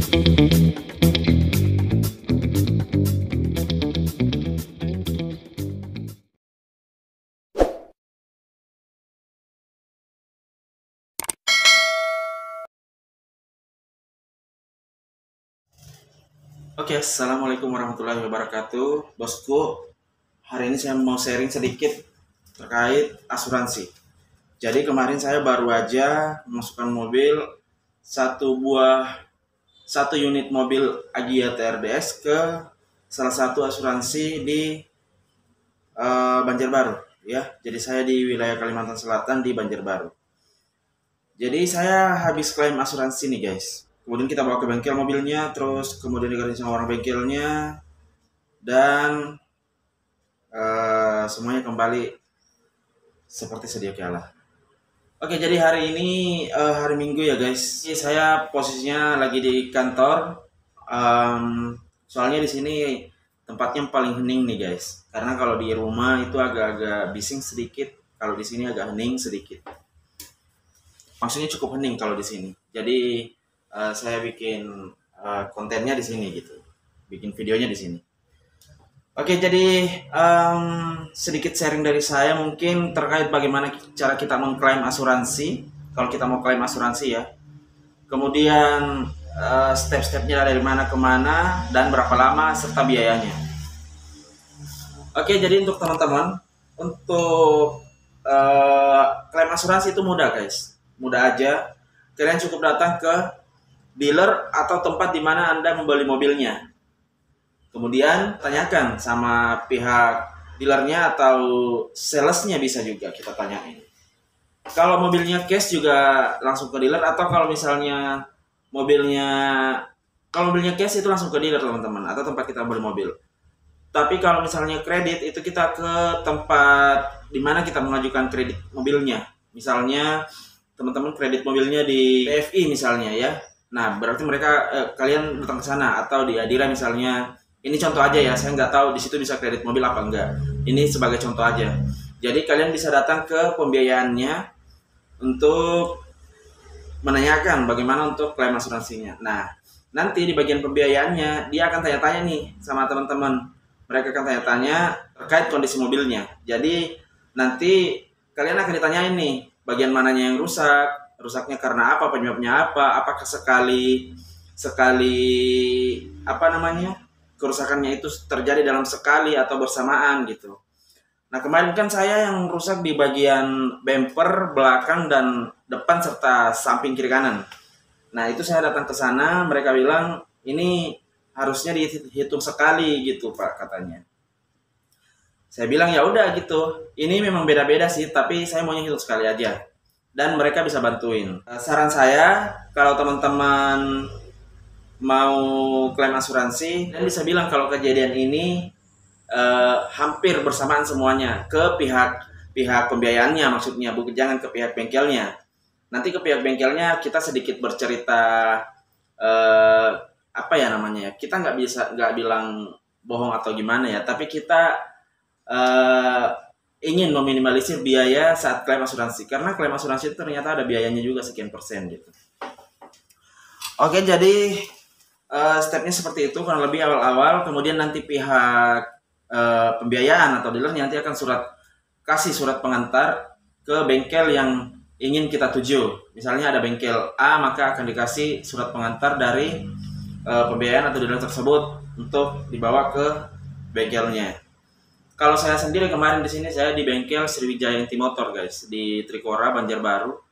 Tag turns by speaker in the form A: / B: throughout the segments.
A: Oke, assalamualaikum warahmatullahi wabarakatuh, bosku. Hari ini saya mau sharing sedikit terkait asuransi. Jadi kemarin saya baru aja memasukkan mobil satu unit mobil Agia TRDS ke salah satu asuransi di Banjarbaru, ya. Jadi saya di wilayah Kalimantan Selatan di Banjarbaru. Jadi saya habis klaim asuransi nih guys. Kemudian kita bawa ke bengkel mobilnya, terus kemudian diganti sama orang bengkelnya, dan semuanya kembali seperti sedia kala. Oke, jadi hari ini hari Minggu ya guys. Saya posisinya lagi di kantor. Soalnya di sini tempatnya paling hening nih guys. Karena kalau di rumah itu agak-agak bising sedikit. Kalau di sini agak hening sedikit. Maksudnya cukup hening kalau di sini. Jadi saya bikin kontennya di sini gitu. Bikin videonya di sini. Oke, jadi sedikit sharing dari saya mungkin terkait bagaimana cara kita mengklaim asuransi. Kalau kita mau klaim asuransi ya. Kemudian step-stepnya dari mana ke mana dan berapa lama serta biayanya. Oke, jadi untuk teman-teman, untuk klaim asuransi itu mudah guys. Mudah aja. Kalian cukup datang ke dealer atau tempat di mana Anda membeli mobilnya. Kemudian tanyakan sama pihak dealernya atau salesnya, bisa juga kita tanyain. Kalau mobilnya cash juga langsung ke dealer, atau kalau misalnya mobilnya cash itu langsung ke dealer teman-teman, atau tempat kita beli mobil. Tapi kalau misalnya kredit itu kita ke tempat di mana kita mengajukan kredit mobilnya. Misalnya teman-teman kredit mobilnya di BFI misalnya ya. Nah berarti kalian datang ke sana, atau di Adira misalnya. Ini contoh aja ya, saya nggak tahu di situ bisa kredit mobil apa enggak. Ini sebagai contoh aja. Jadi kalian bisa datang ke pembiayaannya untuk menanyakan bagaimana untuk klaim asuransinya. Nah, nanti di bagian pembiayaannya dia akan tanya-tanya nih sama teman-teman. Mereka akan tanya-tanya terkait kondisi mobilnya. Jadi nanti kalian akan ditanyain nih bagian mananya yang rusak, rusaknya karena apa, penyebabnya apa, apakah sekali kerusakannya itu terjadi dalam sekali atau bersamaan gitu. Nah kemarin kan saya yang rusak di bagian bumper belakang dan depan serta samping kiri kanan. Nah itu saya datang ke sana, mereka bilang ini harusnya dihitung sekali gitu Pak katanya. Saya bilang ya udah gitu, ini memang beda-beda sih, tapi saya maunya hitung sekali aja. Dan mereka bisa bantuin. Saran saya kalau teman-teman mau klaim asuransi, dan bisa bilang kalau kejadian ini hampir bersamaan semuanya ke pihak pembiayaannya, maksudnya jangan ke pihak bengkelnya. Nanti ke pihak bengkelnya kita sedikit bercerita kita nggak bilang bohong atau gimana ya, tapi kita ingin meminimalisir biaya saat klaim asuransi, karena klaim asuransi itu ternyata ada biayanya juga sekian persen gitu. Oke, jadi stepnya seperti itu kurang lebih awal-awal. Kemudian nanti pihak pembiayaan atau dealer nanti akan kasih surat pengantar ke bengkel yang ingin kita tuju. Misalnya ada bengkel A, maka akan dikasih surat pengantar dari pembiayaan atau dealer tersebut untuk dibawa ke bengkelnya. Kalau saya sendiri kemarin di sini saya di bengkel Sriwijaya Inti Motor guys, di Trikora Banjarbaru.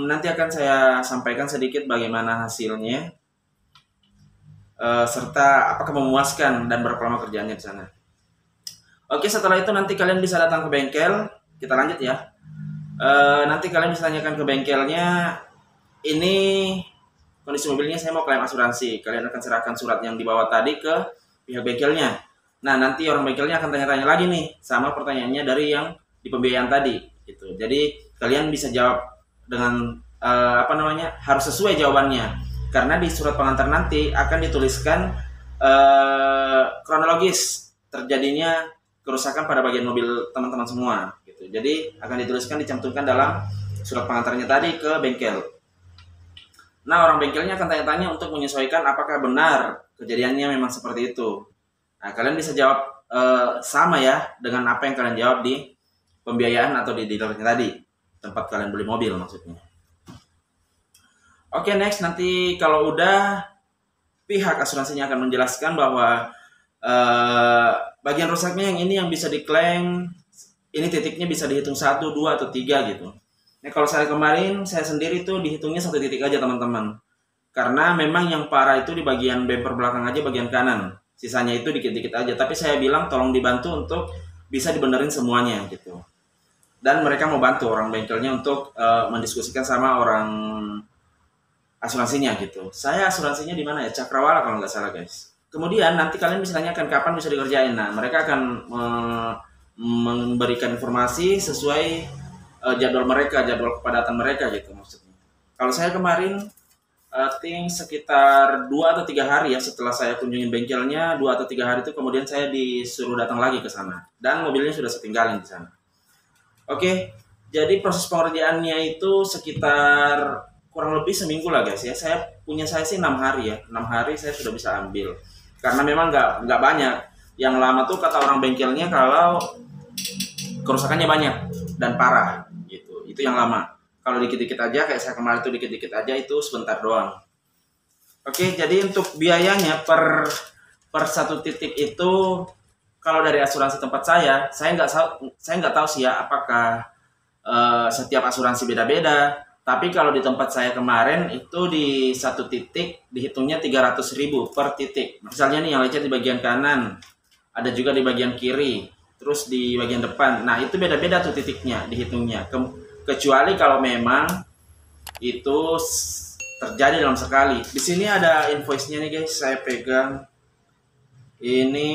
A: Nanti akan saya sampaikan sedikit bagaimana hasilnya, serta apakah memuaskan dan berapa lama kerjaannya di sana. Oke, setelah itu nanti kalian bisa datang ke bengkel. Kita lanjut ya. Nanti kalian bisa tanyakan ke bengkelnya, ini kondisi mobilnya saya mau klaim asuransi. Kalian akan serahkan surat yang dibawa tadi ke pihak bengkelnya. Nah nanti orang bengkelnya akan tanya-tanya lagi nih sama pertanyaannya dari yang di pembiayaan tadi gitu. Jadi kalian bisa jawab dengan harus sesuai jawabannya, karena di surat pengantar nanti akan dituliskan kronologis terjadinya kerusakan pada bagian mobil teman-teman semua gitu. Jadi akan dituliskan, dicantumkan dalam surat pengantarnya tadi ke bengkel. Nah, orang bengkelnya akan tanya-tanya untuk menyesuaikan apakah benar kejadiannya memang seperti itu. Nah, kalian bisa jawab sama ya dengan apa yang kalian jawab di pembiayaan atau di dealernya tadi, tempat kalian beli mobil maksudnya. Oke, next, nanti kalau udah, pihak asuransinya akan menjelaskan bahwa bagian rusaknya yang ini yang bisa diklaim, ini titiknya bisa dihitung 1, 2, atau 3 gitu. Nah, kalau saya kemarin, saya sendiri tuh dihitungnya 1 titik aja teman-teman. Karena memang yang parah itu di bagian bumper belakang aja, bagian kanan. Sisanya itu dikit-dikit aja. Tapi saya bilang tolong dibantu untuk bisa dibenerin semuanya gitu. Dan mereka mau bantu orang bengkelnya untuk mendiskusikan sama orang asuransinya gitu. Saya asuransinya di mana ya? Cakrawala kalau nggak salah guys. Kemudian nanti kalian bisa tanyakan kapan bisa dikerjain. Nah, mereka akan memberikan informasi sesuai jadwal mereka, jadwal kepadatan mereka gitu maksudnya. Kalau saya kemarin think sekitar 2 atau 3 hari ya setelah saya kunjungin bengkelnya, 2 atau 3 hari itu kemudian saya disuruh datang lagi ke sana dan mobilnya sudah saya tinggalin di sana. Oke, jadi proses pengerjaannya itu sekitar kurang lebih seminggu lah guys ya. Saya sih 6 hari ya, 6 hari saya sudah bisa ambil karena memang nggak banyak. Yang lama tuh kata orang bengkelnya kalau kerusakannya banyak dan parah gitu, itu yang lama. Kalau dikit-dikit aja kayak saya kemarin tuh dikit-dikit aja itu sebentar doang. Oke, jadi untuk biayanya per 1 titik itu kalau dari asuransi tempat saya nggak tahu sih ya apakah setiap asuransi beda-beda. Tapi kalau di tempat saya kemarin itu di 1 titik dihitungnya 300.000 per titik. Misalnya nih yang lecet di bagian kanan, ada juga di bagian kiri, terus di bagian depan. Nah, itu beda-beda tuh titiknya dihitungnya. Kecuali kalau memang itu terjadi dalam sekali. Di sini ada invoice-nya nih guys, saya pegang. Ini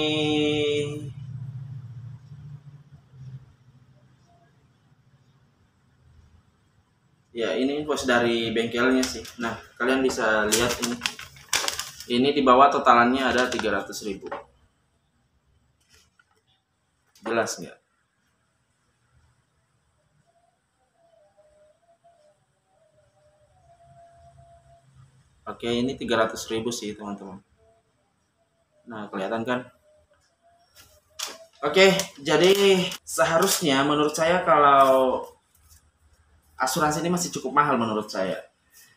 A: ya, ini invoice dari bengkelnya sih. Nah, kalian bisa lihat ini. Ini di bawah totalannya ada 300.000. Jelas nggak? Oke, ini 300.000 sih teman-teman. Nah, kelihatan kan? Oke, jadi seharusnya menurut saya kalau asuransi ini masih cukup mahal menurut saya.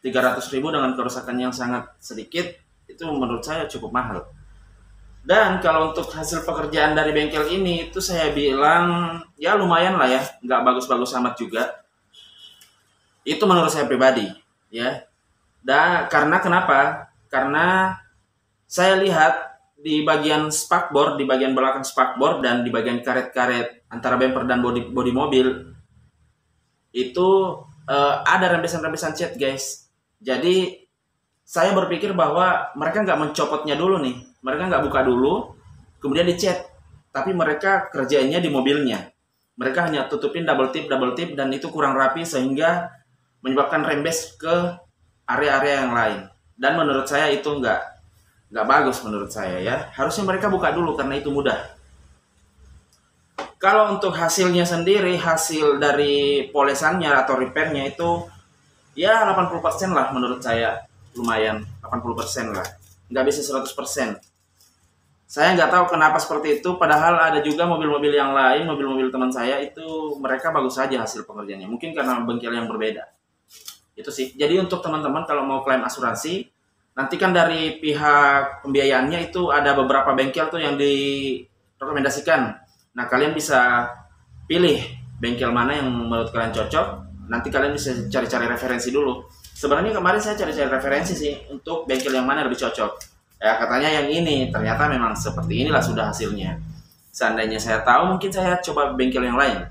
A: 300.000 dengan kerusakan yang sangat sedikit, itu menurut saya cukup mahal. Dan kalau untuk hasil pekerjaan dari bengkel ini, itu saya bilang ya lumayan lah ya, nggak bagus-bagus amat juga. Itu menurut saya pribadi, ya. Dan karena kenapa? Karena saya lihat di bagian spakbor, di bagian belakang spakbor dan di bagian karet-karet antara bumper dan bodi mobil itu ada rembesan-rembesan cat guys. Jadi saya berpikir bahwa mereka nggak mencopotnya dulu nih, mereka nggak buka dulu, kemudian dicat. Tapi mereka kerjanya di mobilnya. Mereka hanya tutupin double tip, dan itu kurang rapi sehingga menyebabkan rembes ke area-area yang lain. Dan menurut saya itu nggak bagus menurut saya ya. Harusnya mereka buka dulu karena itu mudah. Kalau untuk hasilnya sendiri, hasil dari polesannya atau repairnya itu ya 80% lah menurut saya. Lumayan, 80% lah. Nggak bisa 100%. Saya nggak tahu kenapa seperti itu, padahal ada juga mobil-mobil yang lain, mobil-mobil teman saya itu mereka bagus saja hasil pengerjaannya. Mungkin karena bengkel yang berbeda. Itu sih. Jadi untuk teman-teman kalau mau klaim asuransi, nanti kan dari pihak pembiayaannya itu ada beberapa bengkel tuh yang direkomendasikan. Nah, kalian bisa pilih bengkel mana yang menurut kalian cocok. Nanti kalian bisa cari-cari referensi dulu. Sebenarnya kemarin saya cari-cari referensi sih untuk bengkel yang mana lebih cocok. Ya katanya yang ini, ternyata memang seperti inilah sudah hasilnya. Seandainya saya tahu mungkin saya coba bengkel yang lain.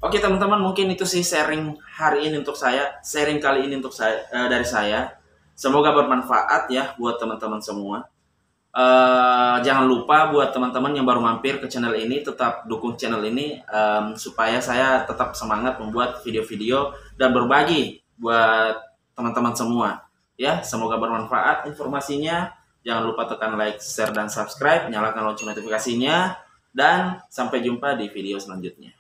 A: Oke teman-teman, mungkin itu sih sharing hari ini untuk saya, sharing kali ini untuk saya dari saya. Semoga bermanfaat ya buat teman-teman semua. Jangan lupa buat teman-teman yang baru mampir ke channel ini, tetap dukung channel ini supaya saya tetap semangat membuat video-video dan berbagi buat teman-teman semua. Ya, semoga bermanfaat informasinya. Jangan lupa tekan like, share, dan subscribe. Nyalakan lonceng notifikasinya. Dan sampai jumpa di video selanjutnya.